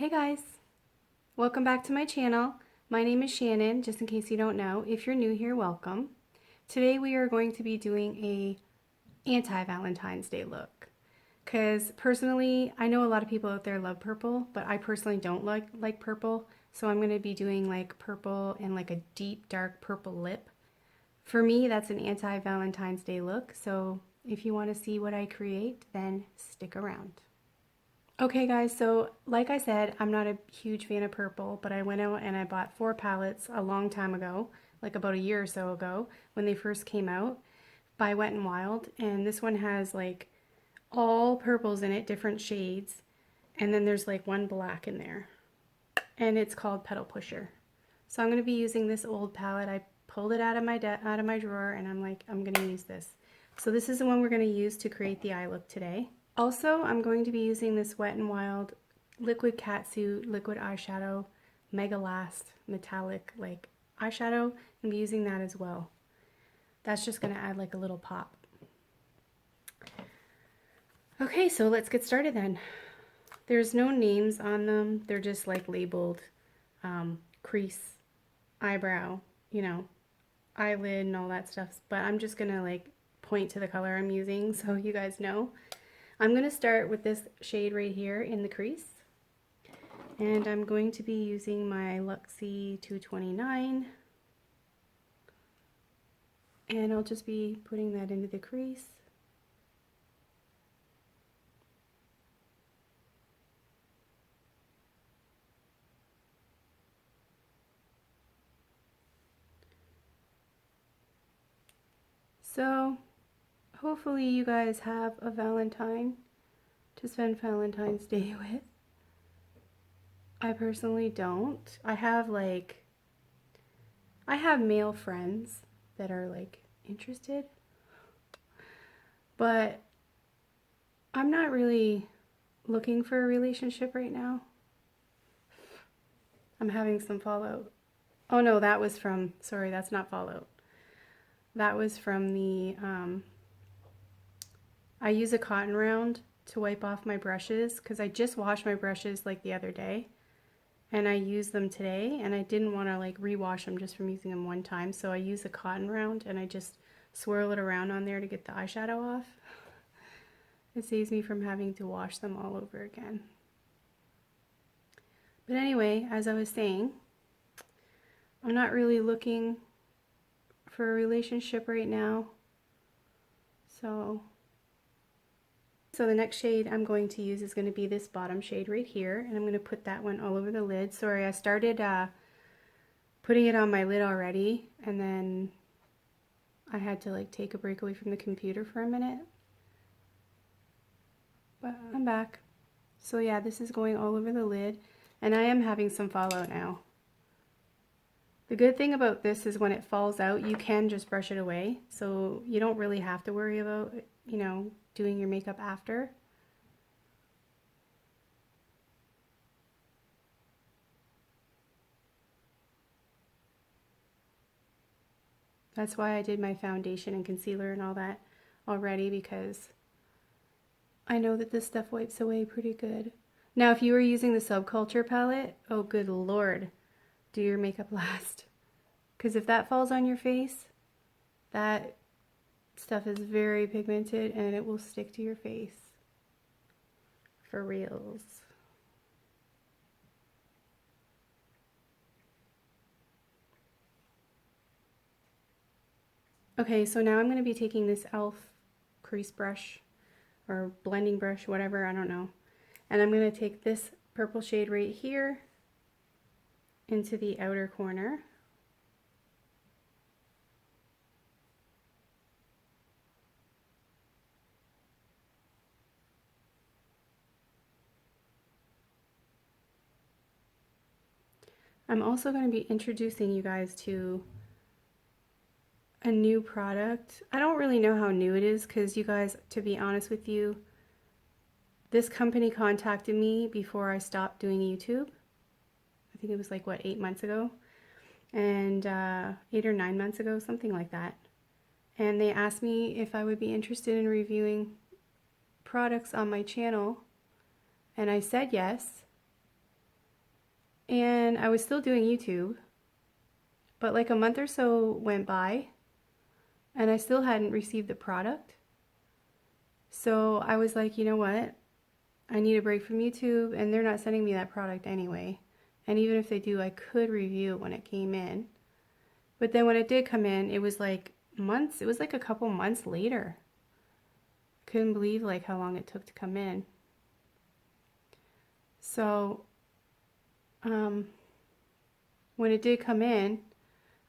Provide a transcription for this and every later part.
Hey guys, welcome back to my channel. My name is Shannon, just in case you don't know. If you're new here, welcome. Today we are going to be doing a anti-Valentine's Day look. Because personally, I know a lot of people out there love purple, but I personally don't like purple. So I'm going to be doing like purple and like a deep dark purple lip. For me, that's an anti-Valentine's Day look. So if you want to see what I create, then stick around. Okay guys, so like I said, I'm not a huge fan of purple, but I went out and I bought 4 palettes a long time ago, like about a year or so ago, when they first came out, by Wet n Wild. And this one has like all purples in it, different shades, and then there's like one black in there. And it's called Petal Pusher. So I'm going to be using this old palette. I pulled it out of my drawer and I'm like, I'm going to use this. So this is the one we're going to use to create the eye look today. Also, I'm going to be using this Wet n Wild Liquid Catsuit Liquid Eyeshadow Mega Last Metallic like eyeshadow, and be using that as well. That's just going to add like a little pop. Okay, so let's get started then. There's no names on them. They're just like labeled crease, eyebrow, you know, eyelid and all that stuff. But I'm just going to like point to the color I'm using so you guys know. I'm going to start with this shade right here in the crease, and I'm going to be using my Luxie 229, and I'll just be putting that into the crease. So hopefully you guys have a Valentine to spend Valentine's Day with. I personally don't. I have male friends that are like interested, but I'm not really looking for a relationship right now. I'm having some fallout. Oh no, that was from, sorry, that's not fallout. That was from the, I use a cotton round to wipe off my brushes because I just washed my brushes like the other day. And I used them today, and I didn't want to like rewash them just from using them one time. So I use a cotton round and I just swirl it around on there to get the eyeshadow off. It saves me from having to wash them all over again. But anyway, as I was saying, I'm not really looking for a relationship right now. So the next shade I'm going to use is going to be this bottom shade right here, and I'm going to put that one all over the lid. Sorry, I started putting it on my lid already, and then I had to like take a break away from the computer for a minute. But I'm back. So yeah, this is going all over the lid, and I am having some fallout now. The good thing about this is when it falls out, you can just brush it away, so you don't really have to worry about, you know, doing your makeup after. That's why I did my foundation and concealer and all that already, because I know that this stuff wipes away pretty good. Now, if you were using the Subculture palette, oh good lord, do your makeup last. Because if that falls on your face, that stuff is very pigmented and it will stick to your face. For reals. Okay, so now I'm going to be taking this e.l.f. crease brush or blending brush, whatever, I don't know. And I'm going to take this purple shade right here into the outer corner. I'm also going to be introducing you guys to a new product. I don't really know how new it is because, you guys, to be honest with you, this company contacted me before I stopped doing YouTube. I think it was like, what, 8 months ago? And 8 or 9 months ago, something like that. And they asked me if I would be interested in reviewing products on my channel, and I said yes. And I was still doing YouTube, but like a month or so went by and I still hadn't received the product. So I was like, you know what? I need a break from YouTube, and they're not sending me that product anyway. And even if they do, I could review it when it came in. But then when it did come in, it was like months. It was like a couple months later. Couldn't believe like how long it took to come in. So when it did come in,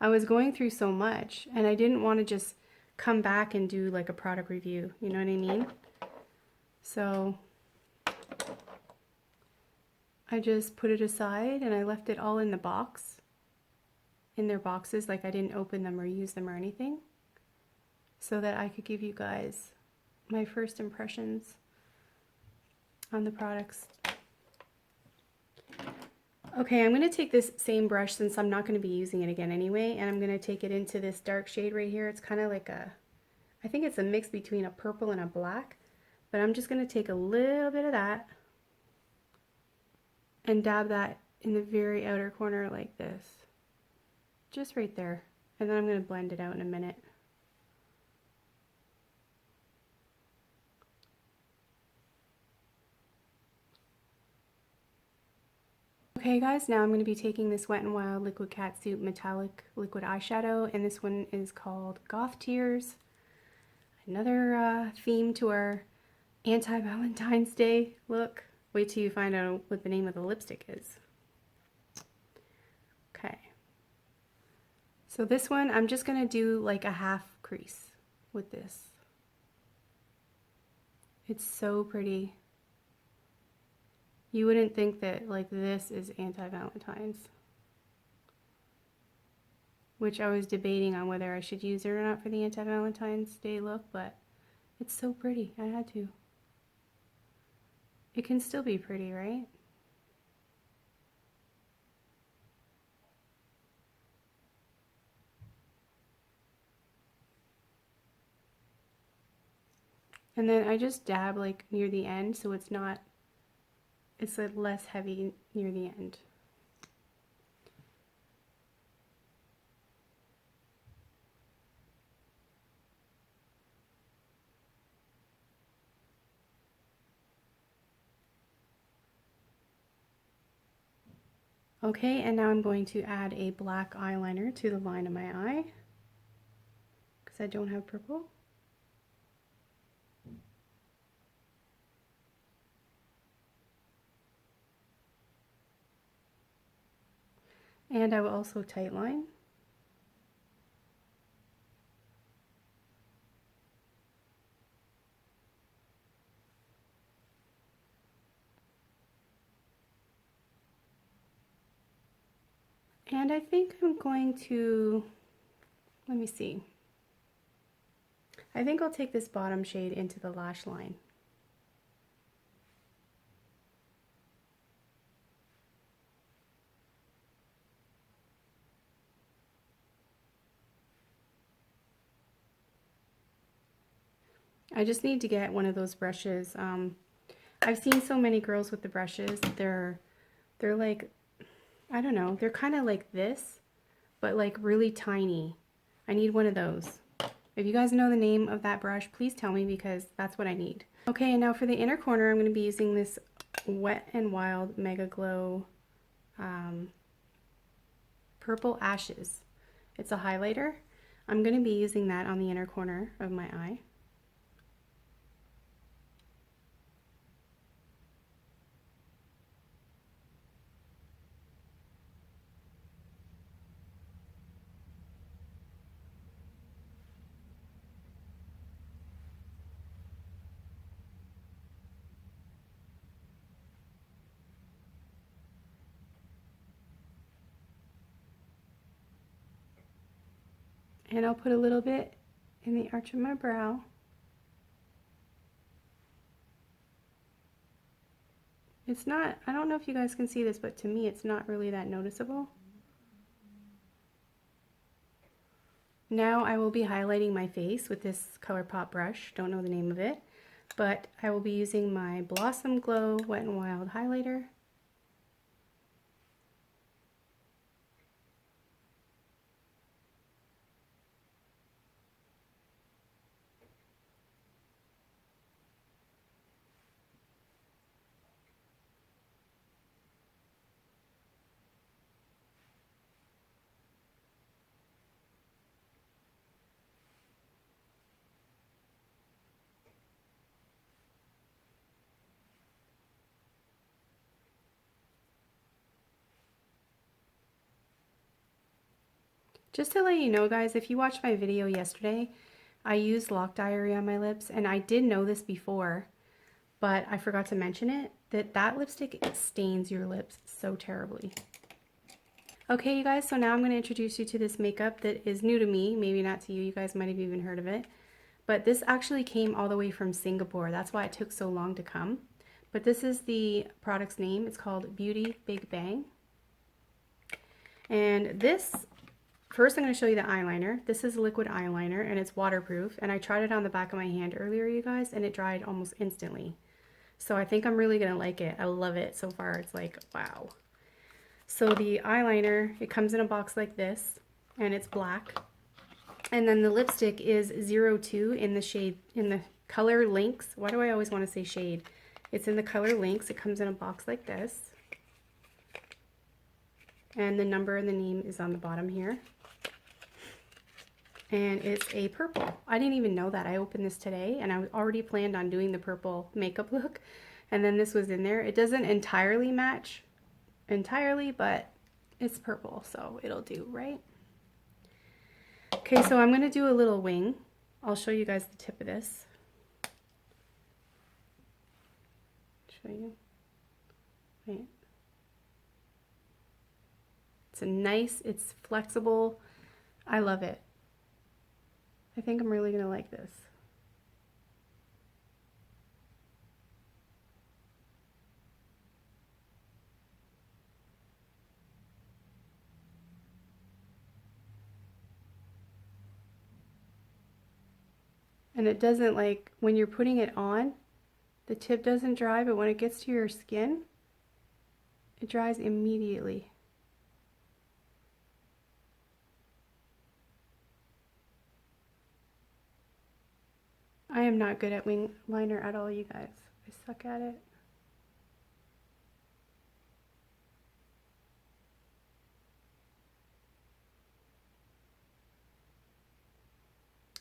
I was going through so much, and I didn't want to just come back and do like a product review. You know what I mean? So I just put it aside and I left it all in the box, in their boxes, like I didn't open them or use them or anything, so that I could give you guys my first impressions on the products. Okay, I'm going to take this same brush since I'm not going to be using it again anyway, and I'm going to take it into this dark shade right here. It's kind of like I think it's a mix between a purple and a black, but I'm just going to take a little bit of that and dab that in the very outer corner like this. Just right there. And then I'm going to blend it out in a minute. Okay guys, now I'm going to be taking this Wet n Wild Liquid Catsuit Metallic Liquid Eyeshadow, and this one is called Goth Tears. Another theme to our anti-Valentine's Day look. Wait till you find out what the name of the lipstick is. Okay. So this one, I'm just going to do like a half crease with this. It's so pretty. You wouldn't think that like this is anti-Valentine's, which I was debating on whether I should use it or not for the anti-Valentine's Day look, but it's so pretty. I had to. It can still be pretty, right? And then I just dab like near the end, so it's not, it's like less heavy near the end. Okay, and now I'm going to add a black eyeliner to the line of my eye, because I don't have purple. And I will also tightline. And I think I'm going to, let me see. I think I'll take this bottom shade into the lash line. I just need to get one of those brushes. I've seen so many girls with the brushes. They're like, I don't know, they're kind of like this, but like really tiny. I need one of those. If you guys know the name of that brush, please tell me, because that's what I need. Okay, and now for the inner corner, I'm going to be using this Wet n Wild Mega Glow Purple Ashes. It's a highlighter. I'm going to be using that on the inner corner of my eye. And I'll put a little bit in the arch of my brow. It's not, I don't know if you guys can see this, but to me it's not really that noticeable. Now I will be highlighting my face with this ColourPop brush. Don't know the name of it, but I will be using my Blossom Glow Wet n Wild highlighter. Just to let you know, guys, if you watched my video yesterday, I used Lock Diary on my lips, and I did know this before, but I forgot to mention it, that lipstick stains your lips so terribly. Okay, you guys, so now I'm going to introduce you to this makeup that is new to me, maybe not to you, you guys might have even heard of it, but this actually came all the way from Singapore. That's why it took so long to come. But this is the product's name. It's called BeautyBigBang. And this, first I'm going to show you the eyeliner. This is a liquid eyeliner and it's waterproof, and I tried it on the back of my hand earlier, you guys, and it dried almost instantly. So I think I'm really going to like it. I love it so far. It's like, wow. So the eyeliner, it comes in a box like this, and it's black. And then the lipstick is 02 in the shade, in the color Lynx. Why do I always want to say shade? It's in the color Lynx. It comes in a box like this. And the number and the name is on the bottom here. And it's a purple. I didn't even know that. I opened this today, and I already planned on doing the purple makeup look. And then this was in there. It doesn't entirely match entirely, but it's purple, so it'll do, right? Okay, so I'm going to do a little wing. I'll show you guys the tip of this. Show you. Wait. It's a nice, it's flexible. I love it. I think I'm really going to like this. And it doesn't, like, when you're putting it on, the tip doesn't dry, but when it gets to your skin, it dries immediately. I am not good at wing liner at all, you guys. I suck at it.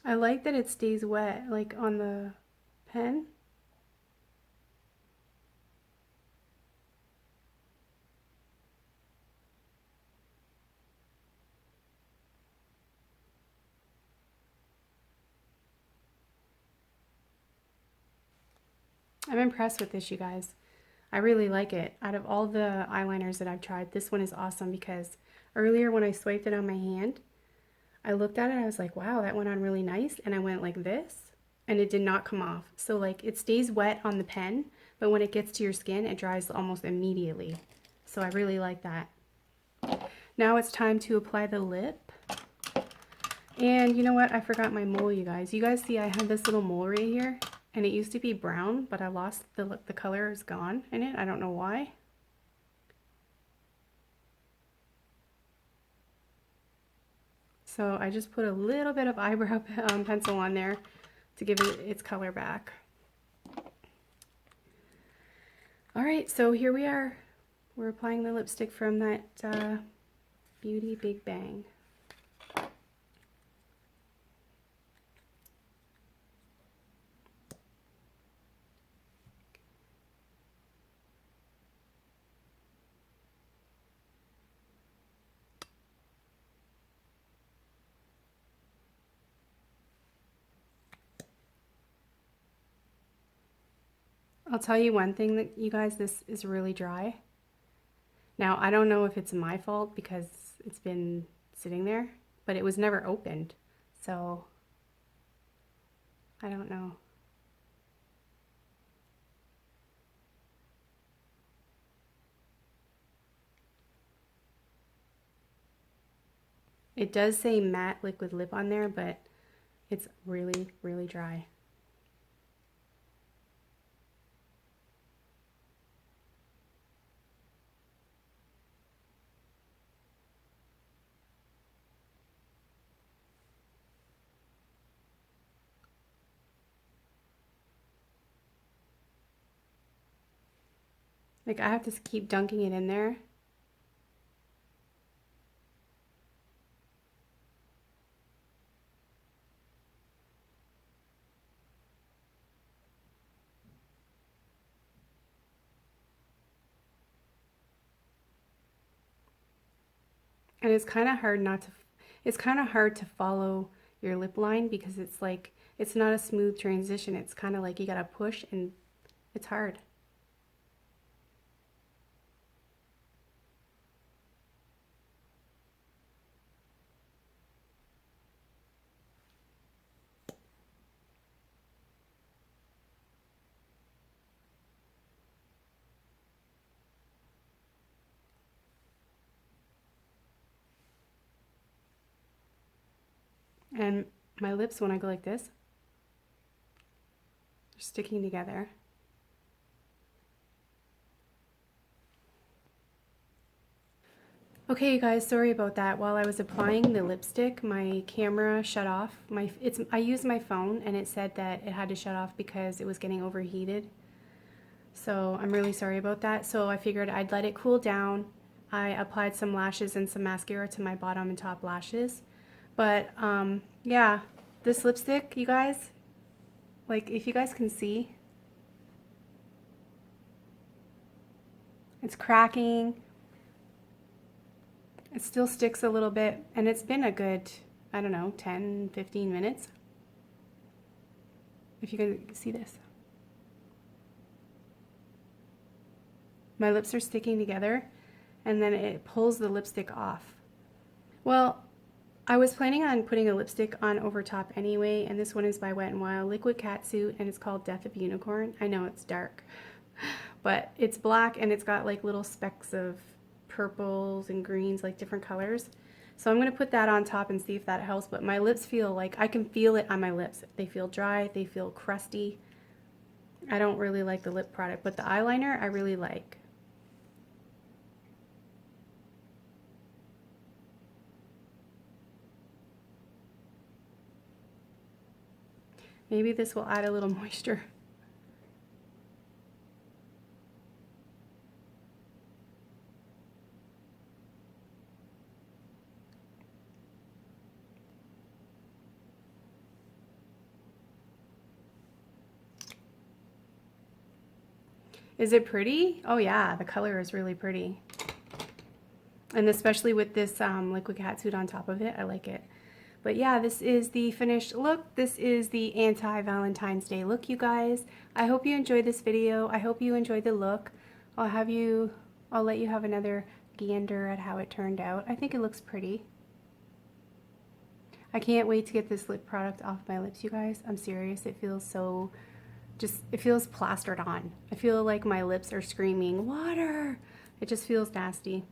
I like that it stays wet, like on the pen. I'm impressed with this, you guys. I really like it. Out of all the eyeliners that I've tried, this one is awesome because earlier when I swiped it on my hand, I looked at it, I was like, wow, that went on really nice, and I went like this, and it did not come off. So like it stays wet on the pen, but when it gets to your skin, it dries almost immediately. So I really like that. Now it's time to apply the lip. And you know what? I forgot my mole, you guys. You guys see I have this little mole right here, and it used to be brown, but I lost the color is gone in it. I don't know why. So I just put a little bit of eyebrow pencil on there to give it its color back. All right, so here we are. We're applying the lipstick from that BeautyBigBang. I'll tell you one thing, that you guys, this is really dry. Now, I don't know if it's my fault because it's been sitting there, but it was never opened. So, I don't know. It does say matte liquid lip on there, but it's really, really dry. Like, I have to keep dunking it in there. And it's kind of hard not to, It's kind of hard to follow your lip line because it's like, it's not a smooth transition. It's kind of like you gotta push and it's hard. And my lips, when I go like this, they're sticking together. Okay, you guys, sorry about that. While I was applying the lipstick, my camera shut off. I used my phone and it said that it had to shut off because it was getting overheated. So I'm really sorry about that. So I figured I'd let it cool down. I applied some lashes and some mascara to my bottom and top lashes. But yeah, this lipstick, you guys, like if you guys can see, it's cracking. It still sticks a little bit, and it's been a good, I don't know, 10, 15 minutes. If you can see this. My lips are sticking together, and then it pulls the lipstick off. Well, I was planning on putting a lipstick on over top anyway, and this one is by Wet n Wild Liquid Catsuit, and it's called Death of Unicorn. I know it's dark, but it's black, and it's got like little specks of purples and greens, like different colors. So I'm going to put that on top and see if that helps, but my lips feel like, I can feel it on my lips. They feel dry, they feel crusty. I don't really like the lip product, but the eyeliner I really like. Maybe this will add a little moisture. Is it pretty? Oh yeah, the color is really pretty. And especially with this liquid catsuit on top of it, I like it. But yeah, this is the finished look. This is the anti-Valentine's Day look, you guys. I hope you enjoyed this video. I hope you enjoyed the look. I'll let you have another gander at how it turned out. I think it looks pretty. I can't wait to get this lip product off my lips, you guys. I'm serious. It feels so, it feels plastered on. I feel like my lips are screaming, water! It just feels nasty.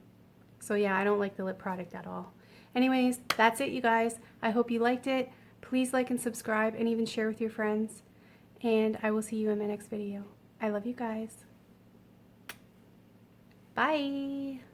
So yeah, I don't like the lip product at all. Anyways, that's it, you guys. I hope you liked it. Please like and subscribe and even share with your friends. And I will see you in my next video. I love you guys. Bye!